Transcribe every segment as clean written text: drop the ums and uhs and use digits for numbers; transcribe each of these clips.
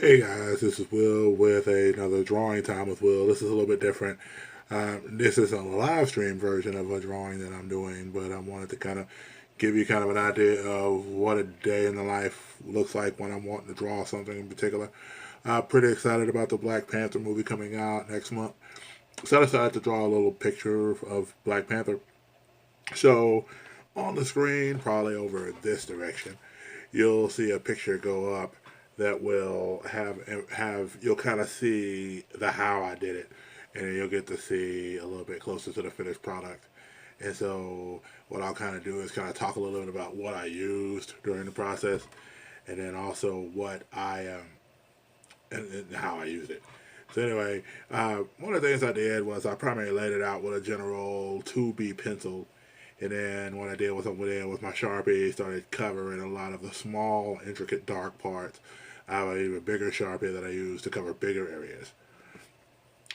Hey guys, this is Will with another drawing time with Will. This is a little bit different. This is a live stream version of a drawing that I'm doing, but I wanted to kind of give you kind of an idea of what a day in the life looks like when I'm wanting to draw something in particular. Pretty excited about the Black Panther movie coming out next month. So I decided to draw a little picture of Black Panther. So on the screen, probably over this direction, you'll see a picture go up that will have you'll kind of see the how I did it, and then you'll get to see a little bit closer to the finished product. And so what I'll kind of do is kind of talk a little bit about what I used during the process, and then also what I and how I used it. So anyway, one of the things I did was I primarily laid it out with a general 2B pencil, and then what I did was I went in with my Sharpie, started covering a lot of the small, intricate, dark parts. I have an even bigger Sharpie that I use to cover bigger areas.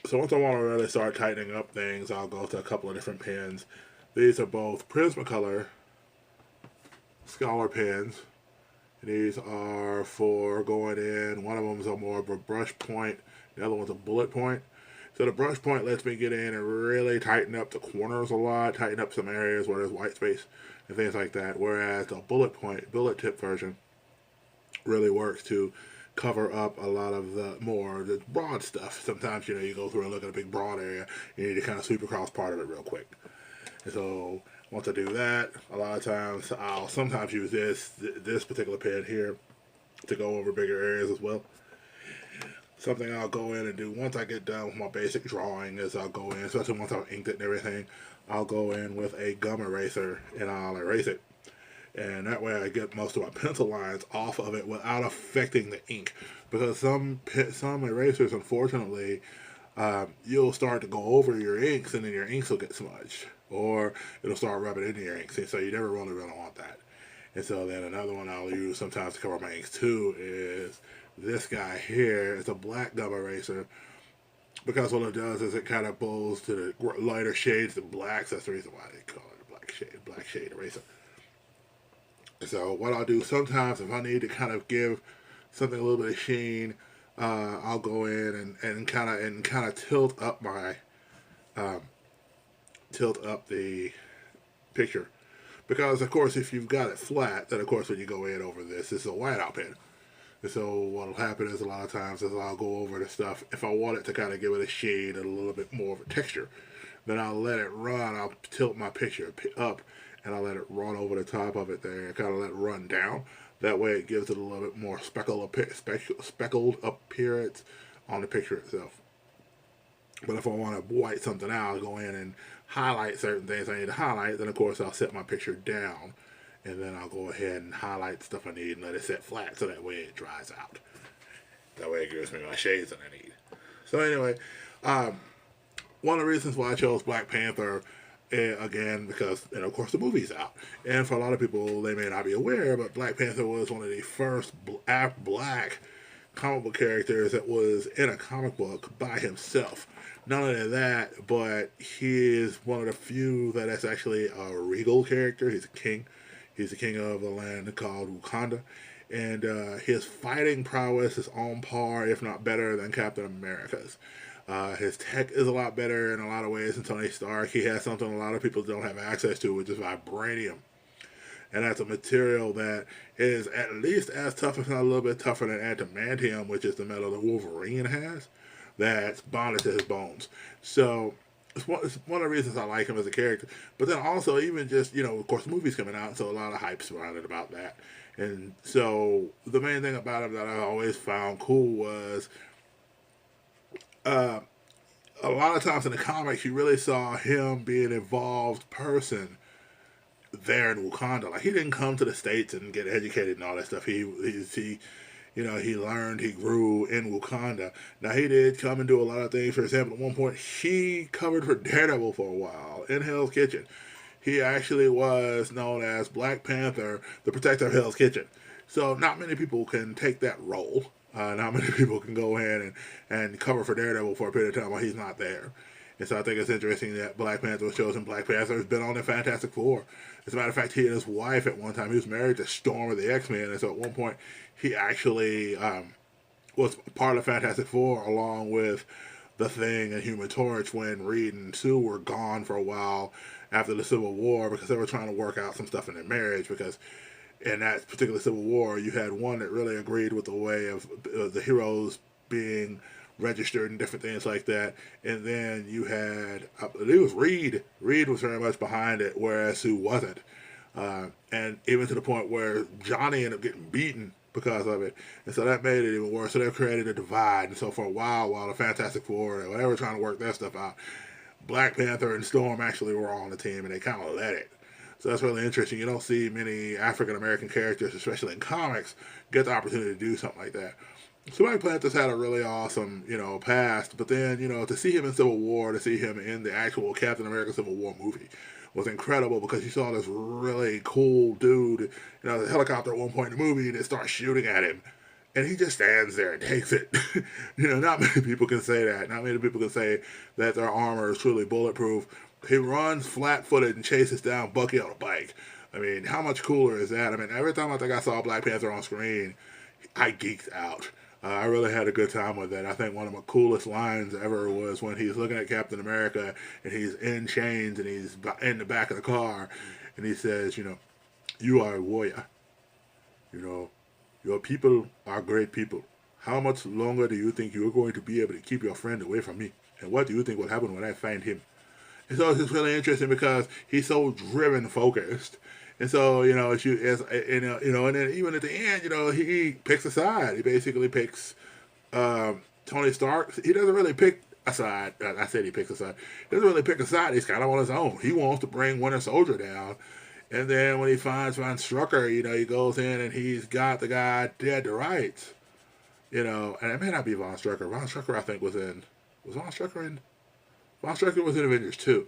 So once I want to really start tightening up things, I'll go to a couple of different pens. These are both Prismacolor Scholar pens. These are for going in. One of them is a more of a brush point. The other one's a bullet point. So the brush point lets me get in and really tighten up the corners a lot, tighten up some areas where there's white space and things like that. Whereas the bullet tip version really works to cover up a lot of the broad stuff. Sometimes you go through and look at a big broad area, you need to kind of sweep across part of it real quick. And so once I do that, a lot of times I'll sometimes use this particular pen here to go over bigger areas as well. Something I'll go in and do once I get done with my basic drawing is I'll go in, especially once I've inked it and everything, I'll go in with a gum eraser and I'll erase it. And that way I get most of my pencil lines off of it without affecting the ink. Because some erasers, unfortunately, you'll start to go over your inks and then your inks will get smudged. Or it'll start rubbing into your inks. And so you never really want that. And so then another one I'll use sometimes to cover my inks too is this guy here. It's a black gum eraser, because what it does is it kind of goes to the lighter shades of blacks. That's the reason why they call it a black shade eraser. So what I'll do sometimes if I need to kind of give something a little bit of sheen, I'll go in and kind of um, tilt up the picture. Because of course if you've got it flat, then of course when you go in over this is a whiteout pen. And so what'll happen is a lot of times is I'll go over the stuff. If I want it to kind of give it a shade and a little bit more of a texture, then I'll let it run. I'll tilt my picture up and I'll let it run over the top of it there and kind of let it run down. That way it gives it a little bit more speckled appearance on the picture itself. But if I want to white something out, I'll go in and highlight certain things I need to highlight. Then of course I'll set my picture down and then I'll go ahead and highlight stuff I need and let it set flat so that way it dries out. That way it gives me my shades that I need. So anyway, one of the reasons why I chose Black Panther, again, because, of course, the movie's out. And for a lot of people, they may not be aware, but Black Panther was one of the first black comic book characters that was in a comic book by himself. Not only that, but he is one of the few that is actually a regal character. He's a king. He's the king of a land called Wakanda. And his fighting prowess is on par, if not better, than Captain America's. His tech is a lot better in a lot of ways than Tony Stark. He has something a lot of people don't have access to, which is vibranium. And that's a material that is at least as tough, if not a little bit tougher than adamantium, which is the metal that Wolverine has, that's bonded to his bones. So it's one of the reasons I like him as a character. But then also, even just, of course, the movie's coming out, so a lot of hype surrounded about that. And so the main thing about him that I always found cool was uh, a lot of times in the comics, you really saw him be an involved person there in Wakanda. Like, he didn't come to the States and get educated and all that stuff. He learned, he grew in Wakanda. Now, he did come and do a lot of things. For example, at one point, he covered for Daredevil for a while in Hell's Kitchen. He actually was known as Black Panther, the protector of Hell's Kitchen. So not many people can take that role. Not many people can go in and cover for Daredevil for a period of time while he's not there. And so I think it's interesting that Black Panther was chosen. Black Panther has been on the Fantastic Four. As a matter of fact, he and his wife at one time, he was married to Storm of the X-Men. And so at one point, he actually was part of Fantastic Four, along with the Thing and Human Torch, when Reed and Sue were gone for a while after the Civil War because they were trying to work out some stuff in their marriage. Because in that particular Civil War, you had one that really agreed with the way of the heroes being registered and different things like that. And then you had, I believe it was Reed. Reed was very much behind it, whereas Sue wasn't. And even to the point where Johnny ended up getting beaten because of it. And so that made it even worse. So they created a divide. And so for a while the Fantastic Four and whatever trying to work that stuff out, Black Panther and Storm actually were on the team, and they kind of let it. So that's really interesting. You don't see many African American characters, especially in comics, get the opportunity to do something like that. So Black Panther's had a really awesome, past, but then, to see him in Civil War, to see him in the actual Captain America Civil War movie was incredible, because you saw this really cool dude, the helicopter at one point in the movie that starts shooting at him, and he just stands there and takes it. Not many people can say that. Not many people can say that their armor is truly bulletproof. He runs flat-footed and chases down Bucky on a bike. I mean, how much cooler is that? I mean, every time I think I saw Black Panther on screen, I geeked out. I really had a good time with that. I think one of my coolest lines ever was when he's looking at Captain America and he's in chains and he's in the back of the car, and he says, you are a warrior. Your people are great people. How much longer do you think you're going to be able to keep your friend away from me? And what do you think will happen when I find him? And so it's just really interesting because he's so driven, focused. And so, and then even at the end, he picks a side. He basically picks Tony Stark. He doesn't really pick a side. I said he picks a side. He doesn't really pick a side. He's kind of on his own. He wants to bring Winter Soldier down. And then when he finds Von Strucker, he goes in and he's got the guy dead to rights. And it may not be Von Strucker. Von Strucker, I think, was Von Strucker in? Von Strucker was in Avengers 2.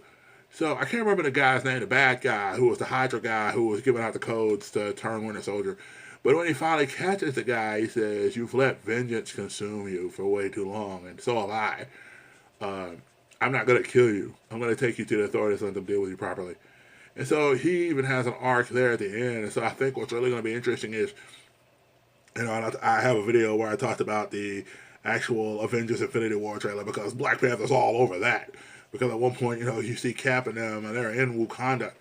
So I can't remember the guy's name, the bad guy, who was the Hydra guy who was giving out the codes to turn Winter Soldier. But when he finally catches the guy, he says, "You've let vengeance consume you for way too long, and so have I. I'm not going to kill you. I'm going to take you to the authorities and let them deal with you properly." And so he even has an arc there at the end. And so I think what's really going to be interesting is, I have a video where I talked about the actual Avengers Infinity War trailer, because Black Panther's all over that. Because at one point, you see Cap and them, and they're in Wakanda.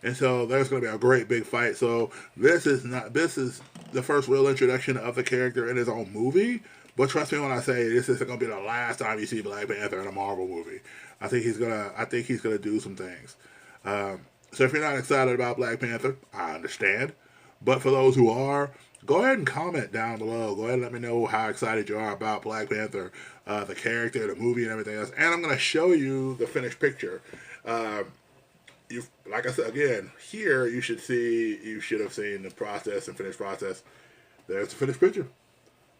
And so there's going to be a great big fight. So this is the first real introduction of the character in his own movie. But trust me when I say this isn't going to be the last time you see Black Panther in a Marvel movie. I think he's gonna do some things. So if you're not excited about Black Panther, I understand. But for those who are, go ahead and comment down below. Go ahead and let me know how excited you are about Black Panther, the character, the movie, and everything else. And I'm going to show you the finished picture. Like I said, again, here you should have seen the process and finished process. There's the finished picture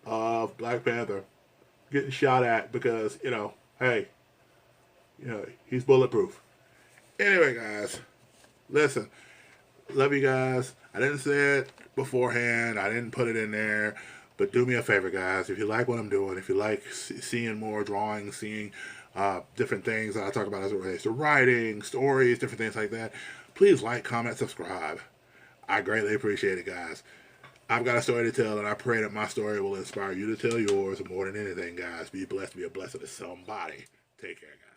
of Black Panther getting shot at because, hey, he's bulletproof. Anyway, guys, listen, love you guys. I didn't say it beforehand. I didn't put it in there. But do me a favor, guys. If you like what I'm doing, if you like seeing more drawings, seeing different things that I talk about as it relates to writing, stories, different things like that, please like, comment, subscribe. I greatly appreciate it, guys. I've got a story to tell, and I pray that my story will inspire you to tell yours more than anything, guys. Be blessed, be a blessing to somebody. Take care, guys.